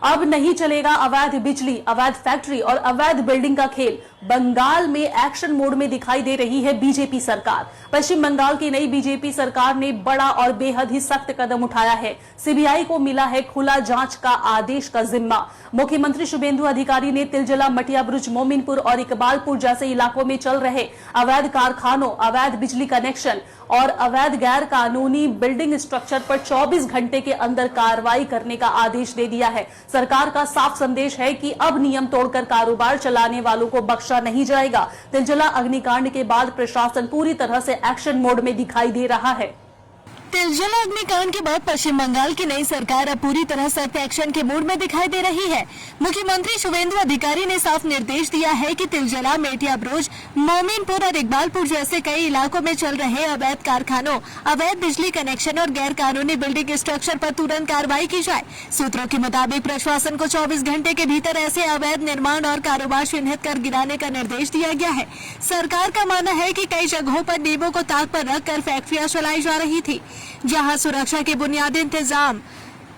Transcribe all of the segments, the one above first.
अब नहीं चलेगा अवैध बिजली, अवैध फैक्ट्री और अवैध बिल्डिंग का खेल। बंगाल में एक्शन मोड में दिखाई दे रही है बीजेपी सरकार। पश्चिम बंगाल की नई बीजेपी सरकार ने बड़ा और बेहद ही सख्त कदम उठाया है। सीबीआई को मिला है खुला जांच का आदेश का जिम्मा। मुख्यमंत्री शुभेंदु अधिकारी ने तिलजला, मटिया ब्रुज, मोमिनपुर और इकबालपुर जैसे इलाकों में चल रहे अवैध कारखानों, अवैध बिजली कनेक्शन और अवैध गैर कानूनी बिल्डिंग स्ट्रक्चर पर 24 घंटे के अंदर कार्रवाई करने का आदेश दे दिया है। सरकार का साफ संदेश है कि अब नियम तोड़कर कारोबार चलाने वालों को बख्शा नहीं जाएगा। तिलजला अग्निकांड के बाद प्रशासन पूरी तरह से एक्शन मोड में दिखाई दे रहा है। तिलजला अग्निकांड के बाद पश्चिम बंगाल की नई सरकार अब पूरी तरह सख्त एक्शन के मूड में दिखाई दे रही है। मुख्यमंत्री शुभेंदु अधिकारी ने साफ निर्देश दिया है कि तिलजला, मेटिया ब्रुज, मोमिनपुर और इकबालपुर जैसे कई इलाकों में चल रहे अवैध कारखानों, अवैध बिजली कनेक्शन और गैर कानूनी बिल्डिंग स्ट्रक्चर पर तुरंत कार्रवाई की जाए। सूत्रों के मुताबिक प्रशासन को 24 घंटे के भीतर ऐसे अवैध निर्माण और कारोबार चिन्हित कर गिराने का निर्देश दिया गया है। सरकार का मानना है कि कई जगहों पर नींबों को ताक पर रखकर फैक्ट्रियां चलाई जा रही थी, जहां सुरक्षा के बुनियादी इंतजाम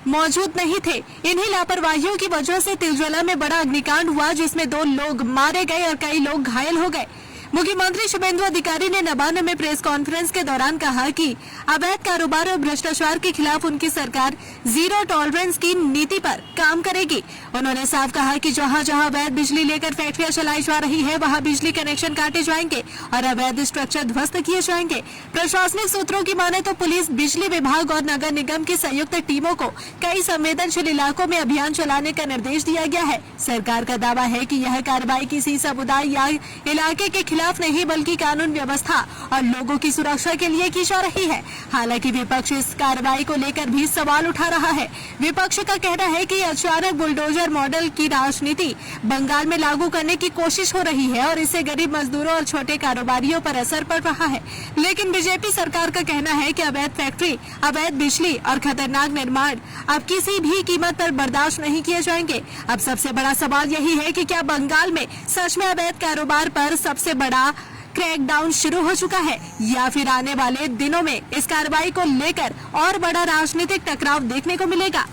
मौजूद नहीं थे। इन्हीं लापरवाहियों की वजह से तिलजला में बड़ा अग्निकांड हुआ, जिसमें 2 लोग मारे गए और कई लोग घायल हो गए। मुख्यमंत्री शुभेंदु अधिकारी ने नवान्न में प्रेस कॉन्फ्रेंस के दौरान कहा कि अवैध कारोबार और भ्रष्टाचार के खिलाफ उनकी सरकार जीरो टॉलरेंस की नीति पर काम करेगी। उन्होंने साफ कहा कि जहां जहां अवैध बिजली लेकर फैक्ट्रियां चलाई जा रही है, वहां बिजली कनेक्शन काटे जाएंगे और अवैध स्ट्रक्चर ध्वस्त किए जाएंगे। प्रशासनिक सूत्रों की माने तो पुलिस, बिजली विभाग और नगर निगम की संयुक्त टीमों को कई संवेदनशील इलाकों में अभियान चलाने का निर्देश दिया गया है। सरकार का दावा है कि यह कार्रवाई किसी समुदाय या इलाके के खिलाफ नहीं, बल्कि कानून व्यवस्था और लोगों की सुरक्षा के लिए की जा रही है। हालांकि विपक्ष इस कार्रवाई को लेकर भी सवाल उठा रहा है। विपक्ष का कहना है कि अचानक बुलडोजर मॉडल की राजनीति बंगाल में लागू करने की कोशिश हो रही है और इससे गरीब मजदूरों और छोटे कारोबारियों पर असर पड़ रहा है। लेकिन बीजेपी सरकार का कहना है कि अवैध फैक्ट्री, अवैध बिजली और खतरनाक निर्माण अब किसी भी कीमत पर बर्दाश्त नहीं किए जाएंगे। अब सबसे बड़ा सवाल यही है कि क्या बंगाल में सच में अवैध कारोबार पर सबसे बड़ा क्रैकडाउन शुरू हो चुका है, या फिर आने वाले दिनों में इस कार्रवाई को लेकर और बड़ा राजनीतिक टकराव देखने को मिलेगा।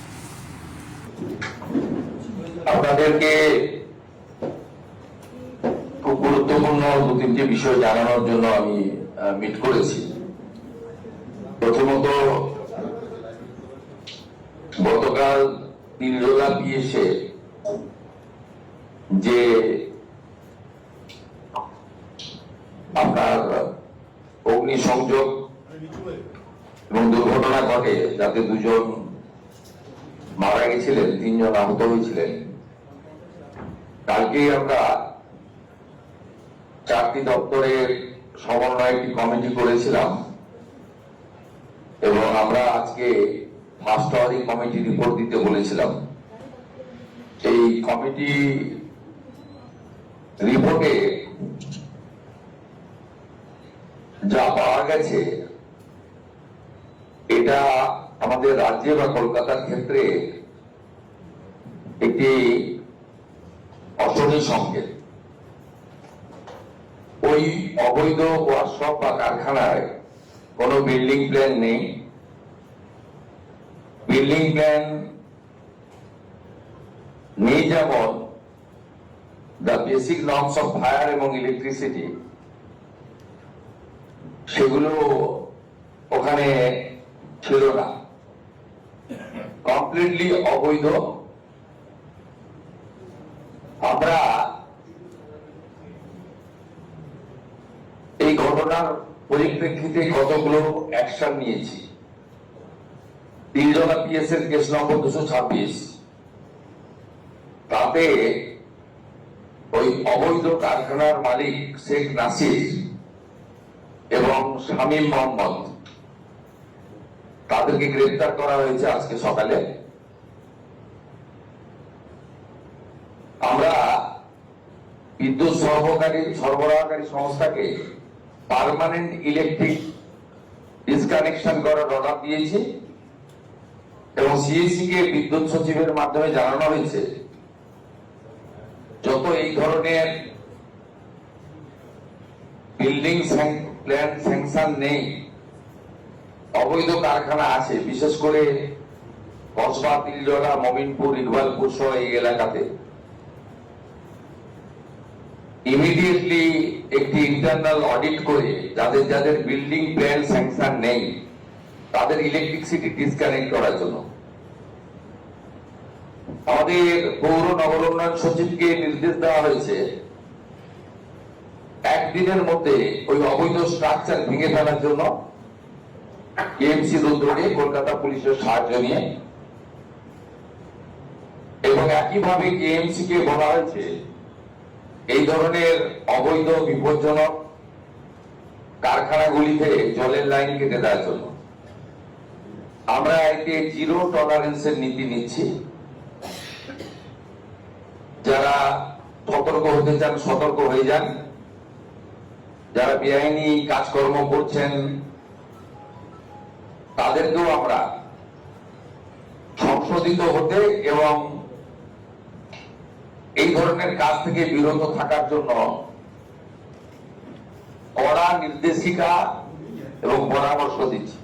আপনাদেরকে খুব গুরুত্বপূর্ণ 2-3টি বিষয় জানানোর জন্য আমি মিট করেছি। প্রথমত, গতকাল তিলজলা পিএসে যে আপনার অগ্নিসংযোগ এবং দুর্ঘটনা ঘটে, যাতে 2 জন মারা গেছিলেন, 3 জন আহত হয়েছিলেন। কালকেই আমরা 4টি দপ্তরের সমন্বয়ে একটি কমিটি করেছিলাম এবং আমরা আজকে ফার্স্ট আওয়ারিং কমিটি রিপোর্ট দিতে বলেছিলাম। এই কমিটি রিপোর্টে যা পাওয়া গেছে, এটা আমাদের রাজ্যে বা কলকাতার ক্ষেত্রে একটি অশনি সংকেত। ওই অবৈধ ওয়ার্কশপ বা কারখানায় কোনো বিল্ডিং প্ল্যান নেই। বিল্ডিং প্ল্যান নেই, যেমন the basic norms of fire এবং ইলেকট্রিসিটি, সেগুলো ওখানে ছিল না, কমপ্লিটলি অবৈধ। আমরা এই ঘটনার পরিপ্রেক্ষিতে কতগুলো অ্যাকশন নিয়েছি। তিলজলা পিএস এর কেস নম্বর 226, তাতে ওই অবৈধ কারখানার মালিক শেখ নাসির এবং শামীম মোহাম্মদ, তাদেরকে গ্রেফতার করা হয়েছে আজকে সকালে। আমরা বিদ্যুৎ সরবরাহকারী সংস্থাকে পার্মানেন্ট ইলেকট্রিক ডিসকানেকশন করার অর্ডার দিয়েছি এবং সিএসসি কে বিদ্যুৎ সচিবের মাধ্যমে জানানো হয়েছে যত এই ধরনের বিল্ডিং প্ল্যান স্যাংশন নেই, অবৈধ কারখানা আছে, বিশেষ করে কসবা, তিলজলা, মমিনপুর, ইকবালপুর সহ এই এলাকাতে ইমিডিয়েটলি একটি ইন্টারনাল অডিট করে যাদের যাদের বিল্ডিং প্ল্যান স্যাংশন নেই তাদের ইলেকট্রিসিটি ডিসকানেক্ট করার জন্য আমাদের পৌর নগর উন্নয়ন সচিবকে নির্দেশ দেওয়া হয়েছে একদিনের মধ্যে ওই অবৈধ স্ট্রাকচার ভেঙে ফেলার জন্য কেএমসির উদ্যোগে কলকাতা পুলিশের সাহায্য নিয়ে, এবং একইভাবে কেএমসি কে বলা হয়েছে এই ধরনের অবৈধ বিপজ্জনক কারখানাগুলিতে জলের লাইন কেটে দেওয়ার জন্য। আমরা এতে জিরো টলারেন্সের নীতি নিচ্ছি। যারা সতর্ক হতে চান সতর্ক হয়ে যান, যারা বেআইনি কাজকর্ম করছেন তাদেরকেও আমরা সংশোধিত হতে এবং এই ধরনের কাজ থেকে বিরত থাকার জন্য কড়া নির্দেশিকা এবং পরামর্শ দিচ্ছি।